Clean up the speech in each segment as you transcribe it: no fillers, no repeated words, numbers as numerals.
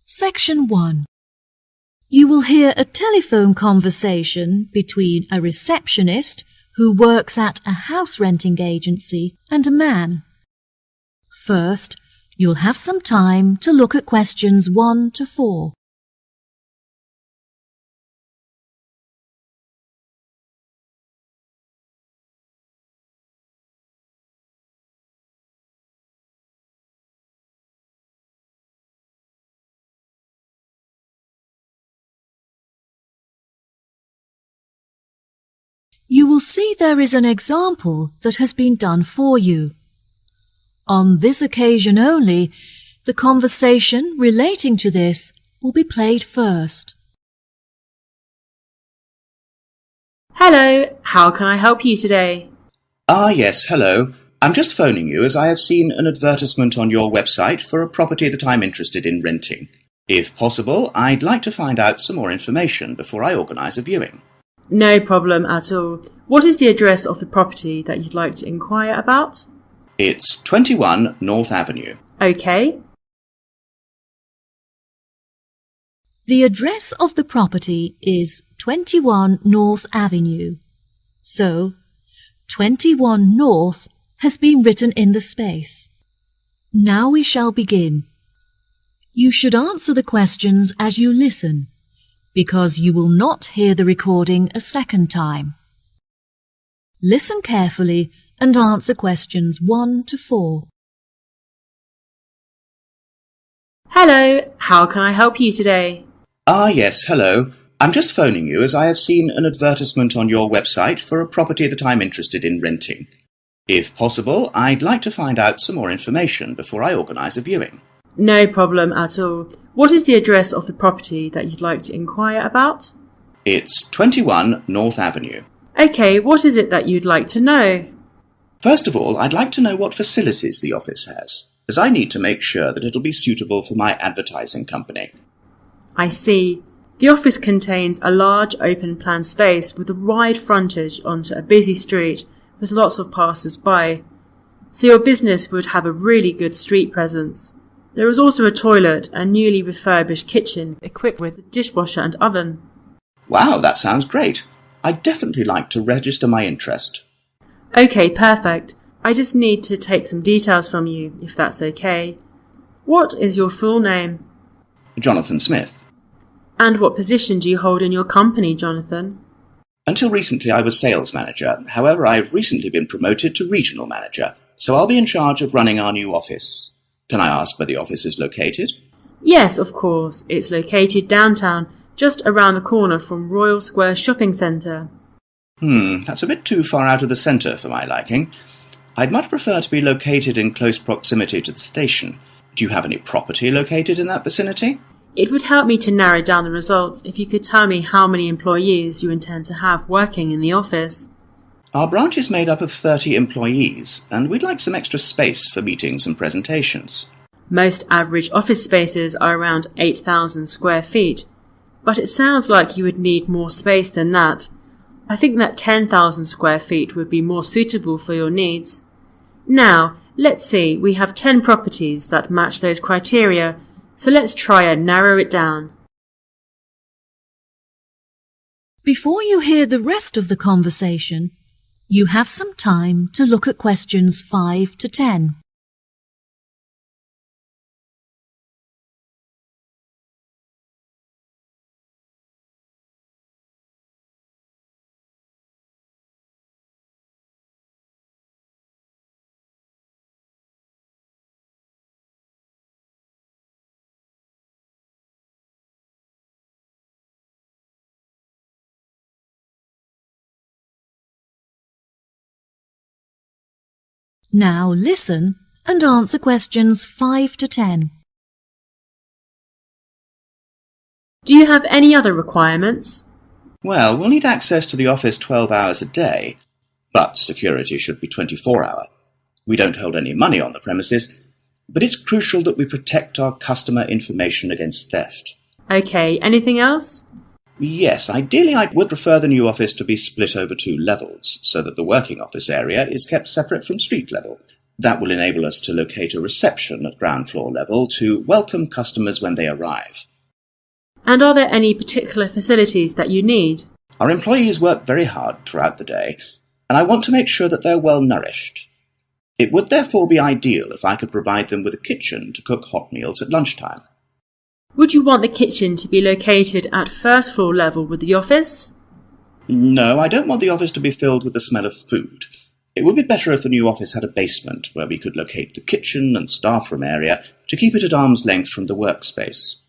Section 1. You will hear a telephone conversation between a receptionist who works at a house renting agency and a man. First, you'll have some time to look at questions 1 to 4. You will see there is an example that has been done for you. On this occasion only, the conversation relating to this will be played first. Hello, how can I help you today? Yes, hello. I'm just phoning you as I have seen an advertisement on your website for a property that I'm interested in renting. If possible, I'd like to find out some more information before I organise a viewing. No problem at all. What is the address of the property that you'd like to inquire about? It's 21 North Avenue. Okay. The address of the property is 21 North Avenue. So, 21 North has been written in the space. Now we shall begin. You should answer the questions as you listen, because you will not hear the recording a second time. Listen carefully and answer questions 1 to 4. Hello, how can I help you today? Yes, hello. I'm just phoning you as I have seen an advertisement on your website for a property that I'm interested in renting. If possible, I'd like to find out some more information before I organise a viewing. No problem at all. What is the address of the property that you'd like to inquire about? It's 21 North Avenue. Okay, what is it that you'd like to know? First of all, I'd like to know what facilities the office has, as I need to make sure that it'll be suitable for my advertising company. I see. The office contains a large open-plan space with a wide frontage onto a busy street with lots of passers-by, so your business would have a really good street presence. There is also a toilet and newly refurbished kitchen equipped with a dishwasher and oven. Wow, that sounds great. I'd definitely like to register my interest. Okay, perfect. I just need to take some details from you, if that's okay. What is your full name? Jonathan Smith. And what position do you hold in your company, Jonathan? Until recently I was sales manager. However, I've recently been promoted to regional manager, so I'll be in charge of running our new office. Can I ask where the office is located? Yes, of course. It's located downtown, just around the corner from Royal Square Shopping Centre. That's a bit too far out of the centre for my liking. I'd much prefer to be located in close proximity to the station. Do you have any property located in that vicinity? It would help me to narrow down the results if you could tell me how many employees you intend to have working in the office. Our branch is made up of 30 employees, and we'd like some extra space for meetings and presentations. Most average office spaces are around 8,000 square feet, but it sounds like you would need more space than that. I think that 10,000 square feet would be more suitable for your needs. Now, let's see, we have 10 properties that match those criteria, so let's try and narrow it down. Before you hear the rest of the conversation, you have some time to look at questions 5 to 10. Now listen and answer questions 5 to 10. Do you have any other requirements? Well, we'll need access to the office 12 hours a day, but security should be 24-hour. We don't hold any money on the premises, but it's crucial that we protect our customer information against theft. Okay, anything else? Yes, ideally I would prefer the new office to be split over 2 levels, so that the working office area is kept separate from street level. That will enable us to locate a reception at ground floor level to welcome customers when they arrive. And are there any particular facilities that you need? Our employees work very hard throughout the day, and I want to make sure that they're well nourished. It would therefore be ideal if I could provide them with a kitchen to cook hot meals at lunchtime. Would you want the kitchen to be located at first floor level with the office? No, I don't want the office to be filled with the smell of food. It would be better if the new office had a basement where we could locate the kitchen and staff room area to keep it at arm's length from the workspace.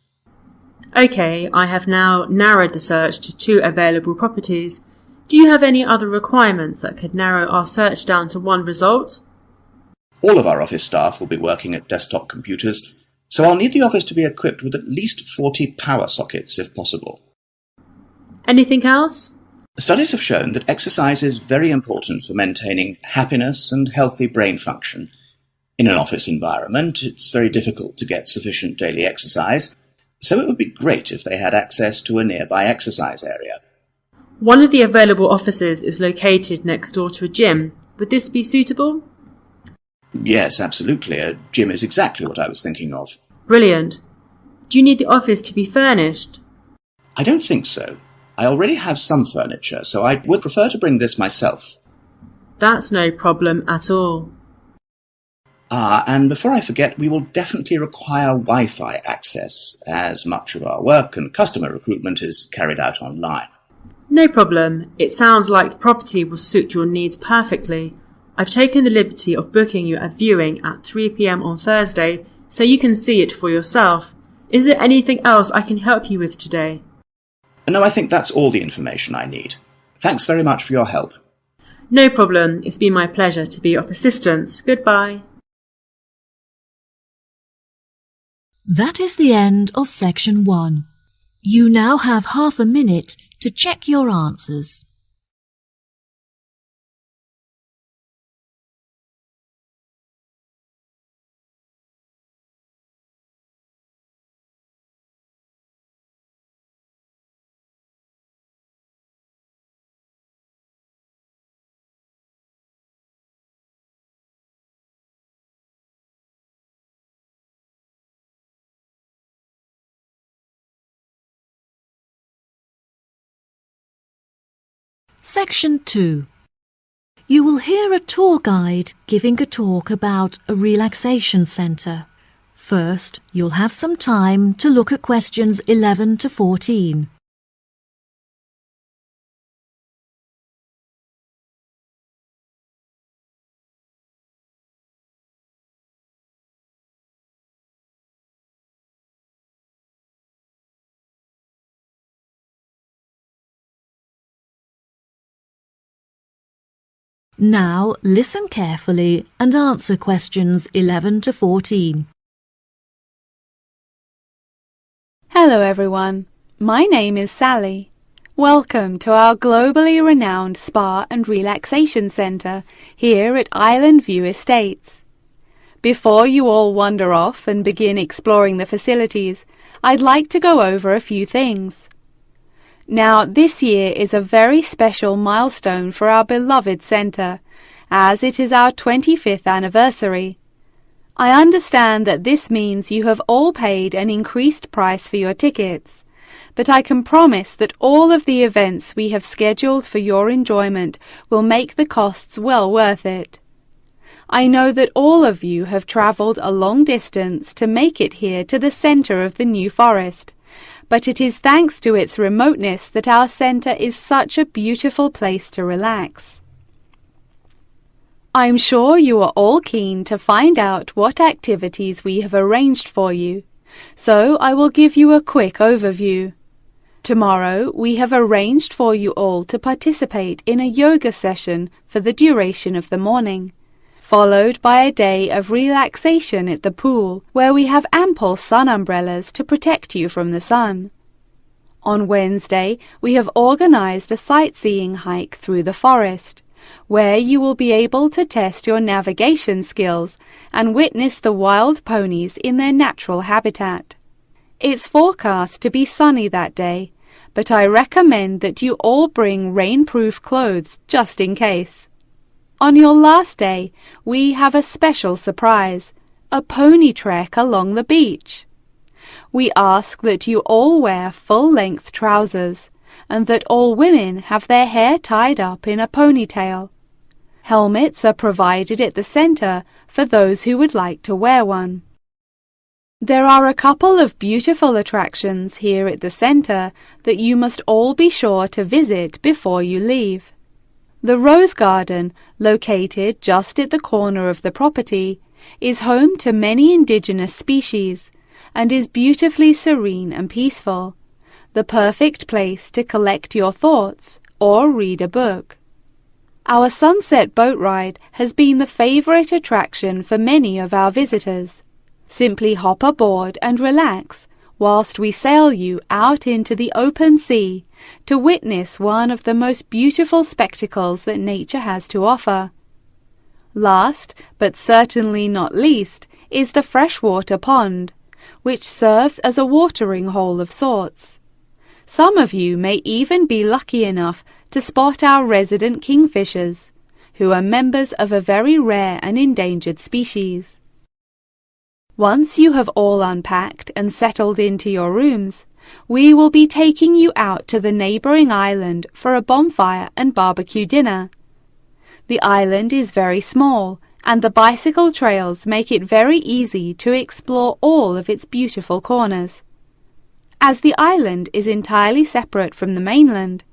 Okay, I have now narrowed the search to 2 available properties. Do you have any other requirements that could narrow our search down to 1 result? All of our office staff will be working at desktop computers, so I'll need the office to be equipped with at least 40 power sockets if possible. Anything else? Studies have shown that exercise is very important for maintaining happiness and healthy brain function. In an office environment, it's very difficult to get sufficient daily exercise, so it would be great if they had access to a nearby exercise area. One of the available offices is located next door to a gym. Would this be suitable? Yes, absolutely. A gym is exactly what I was thinking of. Brilliant. Do you need the office to be furnished? I don't think so. I already have some furniture, so I would prefer to bring this myself. That's no problem at all. And before I forget, we will definitely require Wi-Fi access, as much of our work and customer recruitment is carried out online. No problem. It sounds like the property will suit your needs perfectly. I've taken the liberty of booking you a viewing at 3 p.m. on Thursday, so you can see it for yourself. Is there anything else I can help you with today? No, I think that's all the information I need. Thanks very much for your help. No problem. It's been my pleasure to be of assistance. Goodbye. That is the end of section 1. You now have half a minute to check your answers. Section 2. You will hear a tour guide giving a talk about a relaxation centre. First, you'll have some time to look at questions 11 to 14. Now listen carefully and answer questions 11 to 14. Hello everyone, my name is Sally. Welcome to our globally renowned spa and relaxation centre here at Island View Estates. Before you all wander off and begin exploring the facilities, I'd like to go over a few things. Now, this year is a very special milestone for our beloved centre, as it is our 25th anniversary. I understand that this means you have all paid an increased price for your tickets, but I can promise that all of the events we have scheduled for your enjoyment will make the costs well worth it. I know that all of you have travelled a long distance to make it here to the centre of the New Forest, but it is thanks to its remoteness that our centre is such a beautiful place to relax. I'm sure you are all keen to find out what activities we have arranged for you, so I will give you a quick overview. Tomorrow we have arranged for you all to participate in a yoga session for the duration of the morning, followed by a day of relaxation at the pool, where we have ample sun umbrellas to protect you from the sun. On Wednesday, we have organized a sightseeing hike through the forest, where you will be able to test your navigation skills and witness the wild ponies in their natural habitat. It's forecast to be sunny that day, but I recommend that you all bring rainproof clothes just in case. On your last day, we have a special surprise, a pony trek along the beach. We ask that you all wear full-length trousers and that all women have their hair tied up in a ponytail. Helmets are provided at the center for those who would like to wear one. There are a couple of beautiful attractions here at the center that you must all be sure to visit before you leave. The Rose Garden, located just at the corner of the property, is home to many indigenous species and is beautifully serene and peaceful, the perfect place to collect your thoughts or read a book. Our sunset boat ride has been the favorite attraction for many of our visitors. Simply hop aboard and relax whilst we sail you out into the open sea to witness one of the most beautiful spectacles that nature has to offer. Last, but certainly not least, is the freshwater pond, which serves as a watering hole of sorts. Some of you may even be lucky enough to spot our resident kingfishers, who are members of a very rare and endangered species. Once you have all unpacked and settled into your rooms, we will be taking you out to the neighboring island for a bonfire and barbecue dinner. The island is very small, and the bicycle trails make it very easy to explore all of its beautiful corners. As the island is entirely separate from the mainland,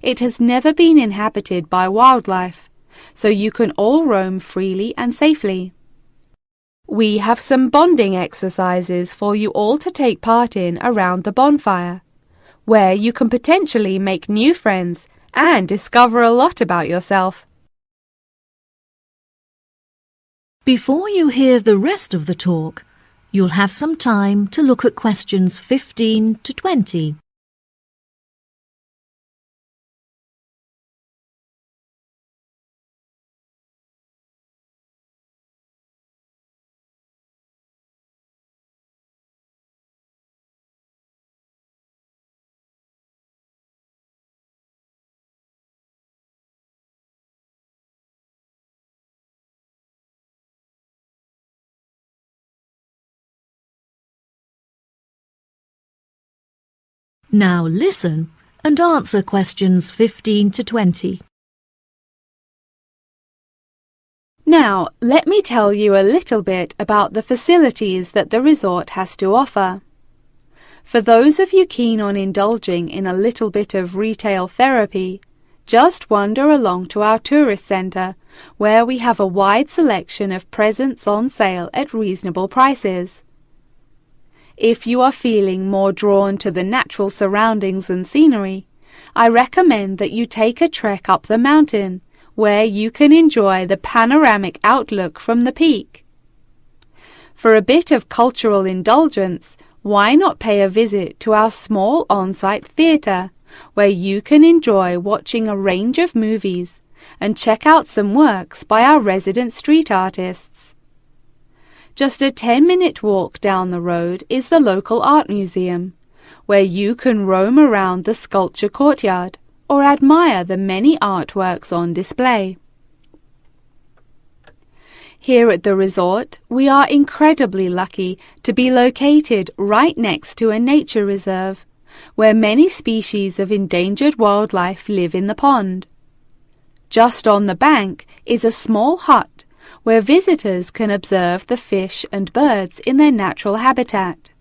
it has never been inhabited by wildlife, so you can all roam freely and safely. We have some bonding exercises for you all to take part in around the bonfire, where you can potentially make new friends and discover a lot about yourself. Before you hear the rest of the talk, you'll have some time to look at questions 15 to 20. Now listen and answer questions 15 to 20. Now, let me tell you a little bit about the facilities that the resort has to offer. For those of you keen on indulging in a little bit of retail therapy, just wander along to our tourist centre, where we have a wide selection of presents on sale at reasonable prices. If you are feeling more drawn to the natural surroundings and scenery, I recommend that you take a trek up the mountain, where you can enjoy the panoramic outlook from the peak. For a bit of cultural indulgence, why not pay a visit to our small on-site theatre, where you can enjoy watching a range of movies and check out some works by our resident street artists. Just a 10-minute walk down the road is the local art museum, where you can roam around the sculpture courtyard or admire the many artworks on display. Here at the resort, we are incredibly lucky to be located right next to a nature reserve, where many species of endangered wildlife live in the pond. Just on the bank is a small hut where visitors can observe the fish and birds in their natural habitat.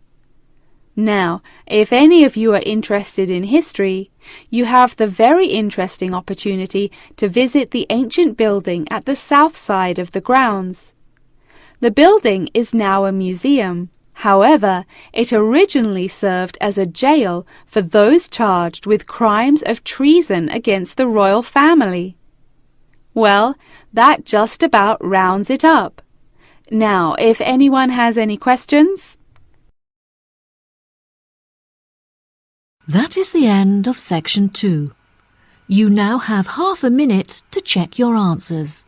Now, if any of you are interested in history, you have the very interesting opportunity to visit the ancient building at the south side of the grounds. The building is now a museum. However, it originally served as a jail for those charged with crimes of treason against the royal family. Well, that just about rounds it up. Now, if anyone has any questions? That is the end of section 2. You now have half a minute to check your answers.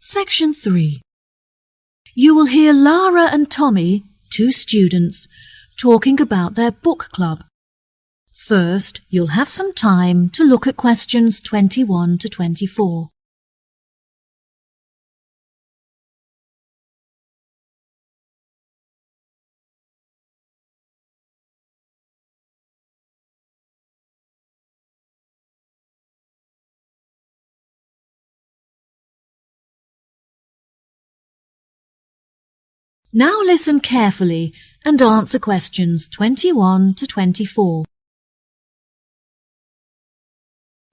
Section 3. You will hear Lara and Tommy, 2 students, talking about their book club. First, you'll have some time to look at questions 21 to 24. Now listen carefully and answer questions 21 to 24.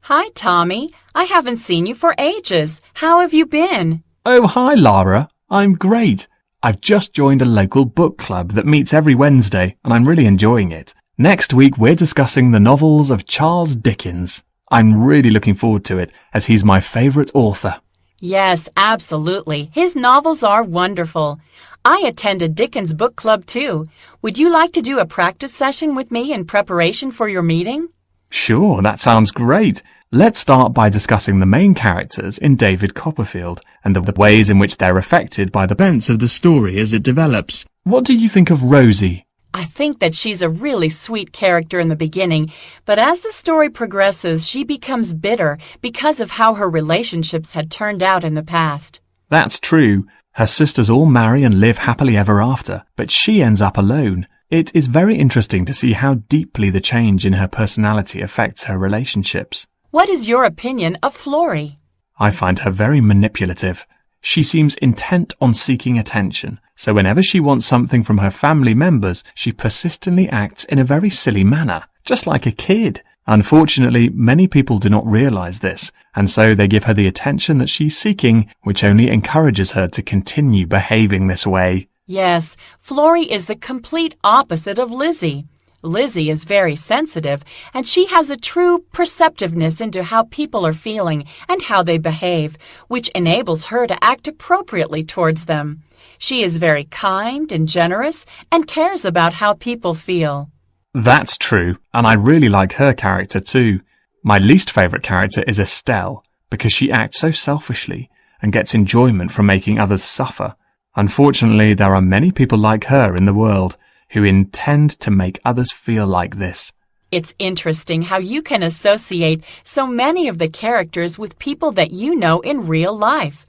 Hi, Tommy. I haven't seen you for ages. How have you been? Oh, hi, Lara. I'm great. I've just joined a local book club that meets every Wednesday, and I'm really enjoying it. Next week, we're discussing the novels of Charles Dickens. I'm really looking forward to it, as he's my favourite author. Yes, absolutely. His novels are wonderful. I attended Dickens Book Club too. Would you like to do a practice session with me in preparation for your meeting? Sure, that sounds great. Let's start by discussing the main characters in David Copperfield and the ways in which they're affected by the events of the story as it develops. What do you think of Rosie? I think that she's a really sweet character in the beginning, but as the story progresses, she becomes bitter because of how her relationships had turned out in the past. That's true. Her sisters all marry and live happily ever after, but she ends up alone. It is very interesting to see how deeply the change in her personality affects her relationships. What is your opinion of Florrie? I find her very manipulative. She seems intent on seeking attention, so whenever she wants something from her family members, she persistently acts in a very silly manner, just like a kid. Unfortunately, many people do not realize this, and so they give her the attention that she's seeking, which only encourages her to continue behaving this way. Yes, Florrie is the complete opposite of Lizzie. Lizzie is very sensitive, and she has a true perceptiveness into how people are feeling and how they behave, which enables her to act appropriately towards them. She is very kind and generous and cares about how people feel. That's true, and I really like her character too. My least favourite character is Estelle, because she acts so selfishly and gets enjoyment from making others suffer. Unfortunately, there are many people like her in the world who intend to make others feel like this. It's interesting how you can associate so many of the characters with people that you know in real life.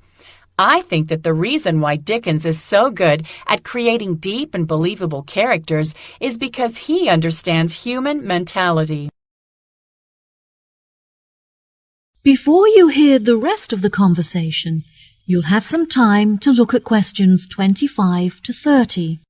I think that the reason why Dickens is so good at creating deep and believable characters is because he understands human mentality. Before you hear the rest of the conversation, you'll have some time to look at questions 25 to 30.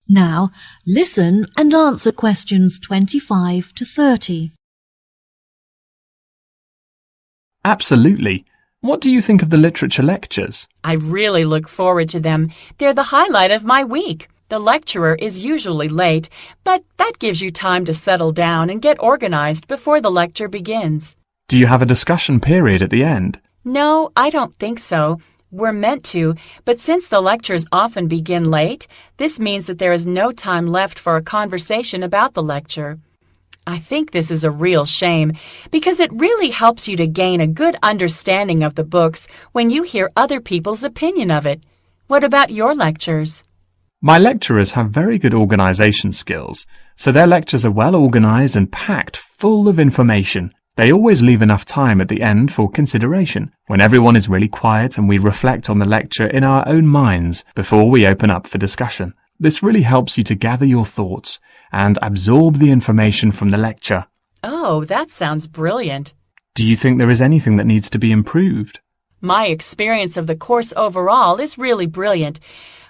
Now, listen and answer questions 25 to 30. Absolutely. What do you think of the literature lectures? I really look forward to them. They're the highlight of my week. The lecturer is usually late, but that gives you time to settle down and get organized before the lecture begins. Do you have a discussion period at the end? No, I don't think so. We're meant to, but since the lectures often begin late, this means that there is no time left for a conversation about the lecture. I think this is a real shame, because it really helps you to gain a good understanding of the books when you hear other people's opinion of it. What about your lectures? My lecturers have very good organization skills, so their lectures are well organized and packed full of information. They always leave enough time at the end for consideration, when everyone is really quiet and we reflect on the lecture in our own minds before we open up for discussion. This really helps you to gather your thoughts and absorb the information from the lecture. Oh, that sounds brilliant. Do you think there is anything that needs to be improved? My experience of the course overall is really brilliant,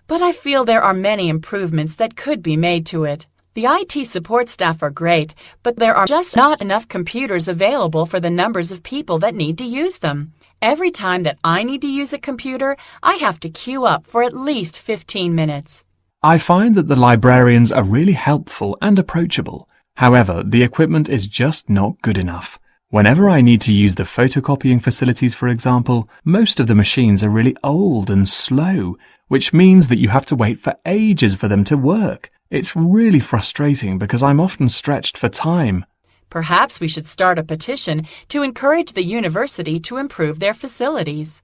but I feel there are many improvements that could be made to it. The IT support staff are great, but there are just not enough computers available for the numbers of people that need to use them. Every time that I need to use a computer, I have to queue up for at least 15 minutes. I find that the librarians are really helpful and approachable. However, the equipment is just not good enough. Whenever I need to use the photocopying facilities, for example, most of the machines are really old and slow, which means that you have to wait for ages for them to work. It's really frustrating because I'm often stretched for time. Perhaps we should start a petition to encourage the university to improve their facilities.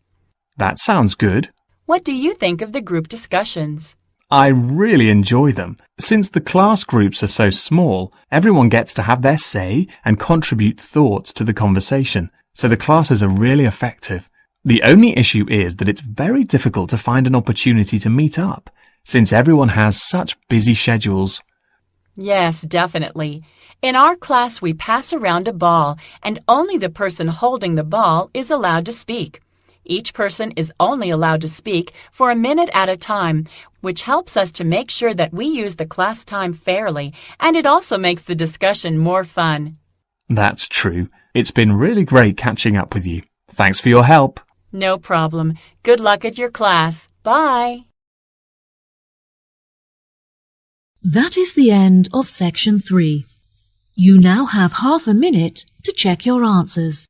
That sounds good. What do you think of the group discussions? I really enjoy them. Since the class groups are so small, everyone gets to have their say and contribute thoughts to the conversation, so the classes are really effective. The only issue is that it's very difficult to find an opportunity to meet up, since everyone has such busy schedules. Yes, definitely. In our class, we pass around a ball, and only the person holding the ball is allowed to speak. Each person is only allowed to speak for a minute at a time, which helps us to make sure that we use the class time fairly, and it also makes the discussion more fun. That's true. It's been really great catching up with you. Thanks for your help. No problem. Good luck at your class. Bye. That is the end of section 3. You now have half a minute to check your answers.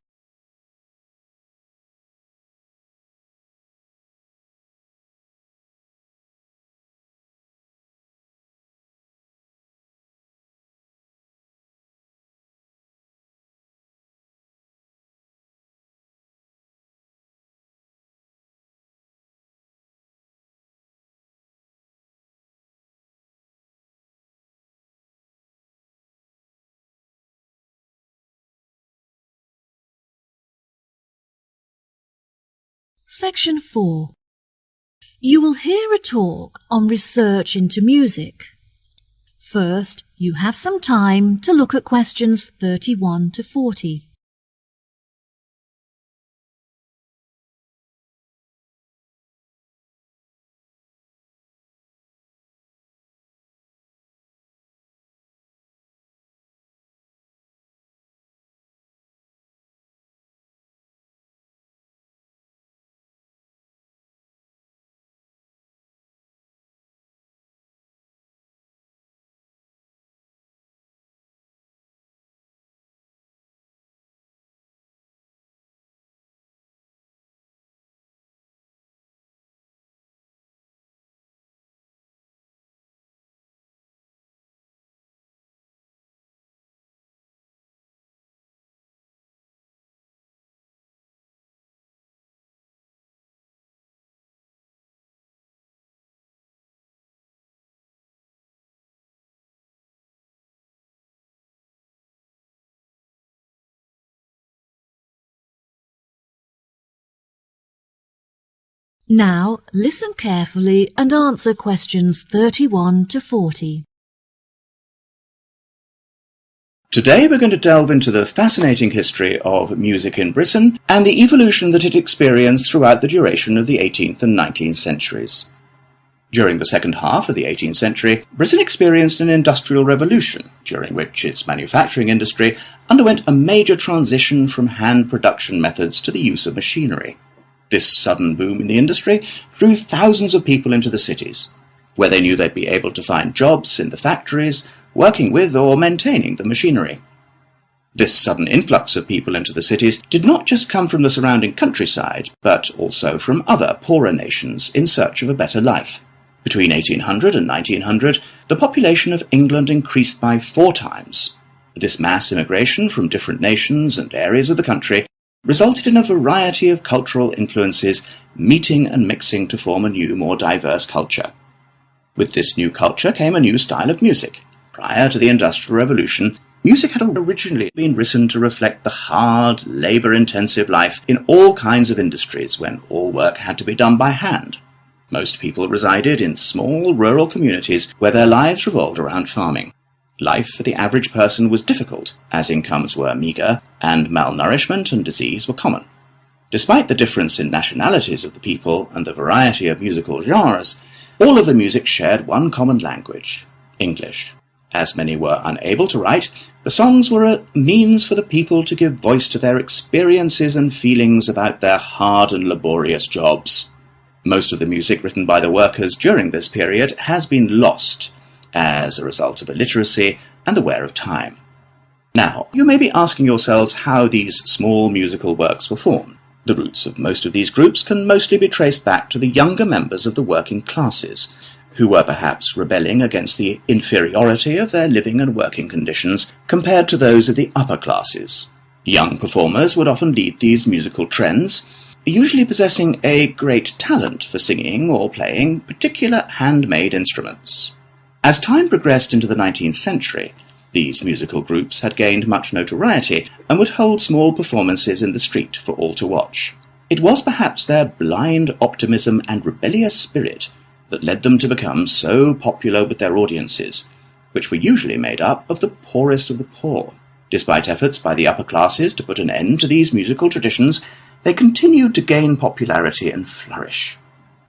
Section 4. You will hear a talk on research into music. First, you have some time to look at questions 31 to 40. Now, listen carefully and answer questions 31 to 40. Today we're going to delve into the fascinating history of music in Britain and the evolution that it experienced throughout the duration of the 18th and 19th centuries. During the second half of the 18th century, Britain experienced an industrial revolution, during which its manufacturing industry underwent a major transition from hand production methods to the use of machinery. This sudden boom in the industry drew thousands of people into the cities, where they knew they'd be able to find jobs in the factories, working with or maintaining the machinery. This sudden influx of people into the cities did not just come from the surrounding countryside, but also from other poorer nations in search of a better life. Between 1800 and 1900, the population of England increased by 4 times. This mass immigration from different nations and areas of the country resulted in a variety of cultural influences meeting and mixing to form a new, more diverse culture. With this new culture came a new style of music. Prior to the Industrial Revolution, music had originally been written to reflect the hard, labour-intensive life in all kinds of industries when all work had to be done by hand. Most people resided in small rural communities where their lives revolved around farming. Life for the average person was difficult, as incomes were meagre, and malnourishment and disease were common. Despite the difference in nationalities of the people and the variety of musical genres, all of the music shared one common language, English. As many were unable to write, the songs were a means for the people to give voice to their experiences and feelings about their hard and laborious jobs. Most of the music written by the workers during this period has been lost as a result of illiteracy and the wear of time. Now, you may be asking yourselves how these small musical works were formed. The roots of most of these groups can mostly be traced back to the younger members of the working classes, who were perhaps rebelling against the inferiority of their living and working conditions compared to those of the upper classes. Young performers would often lead these musical trends, usually possessing a great talent for singing or playing particular handmade instruments. As time progressed into the 19th century, these musical groups had gained much notoriety and would hold small performances in the street for all to watch. It was perhaps their blind optimism and rebellious spirit that led them to become so popular with their audiences, which were usually made up of the poorest of the poor. Despite efforts by the upper classes to put an end to these musical traditions, they continued to gain popularity and flourish.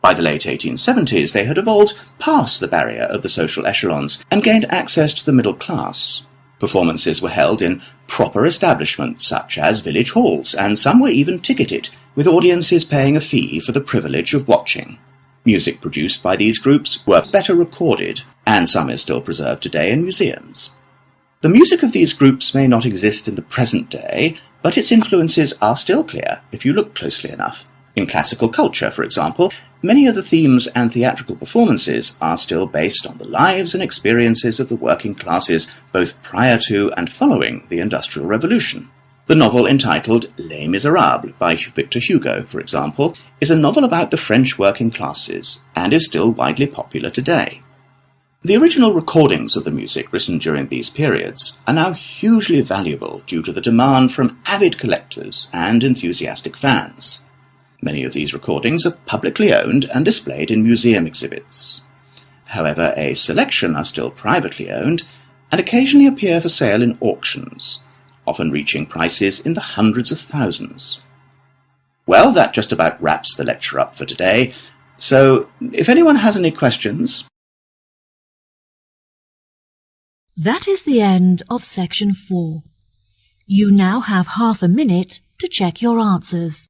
By the late 1870s, they had evolved past the barrier of the social echelons and gained access to the middle class. Performances were held in proper establishments such as village halls, and some were even ticketed, with audiences paying a fee for the privilege of watching. Music produced by these groups were better recorded, and some is still preserved today in museums. The music of these groups may not exist in the present day, but its influences are still clear if you look closely enough. In classical culture, for example, many of the themes and theatrical performances are still based on the lives and experiences of the working classes both prior to and following the Industrial Revolution. The novel entitled Les Miserables by Victor Hugo, for example, is a novel about the French working classes and is still widely popular today. The original recordings of the music written during these periods are now hugely valuable due to the demand from avid collectors and enthusiastic fans. Many of these recordings are publicly owned and displayed in museum exhibits. However, a selection are still privately owned and occasionally appear for sale in auctions, often reaching prices in the hundreds of thousands. Well, that just about wraps the lecture up for today, so if anyone has any questions... That is the end of section 4. You now have half a minute to check your answers.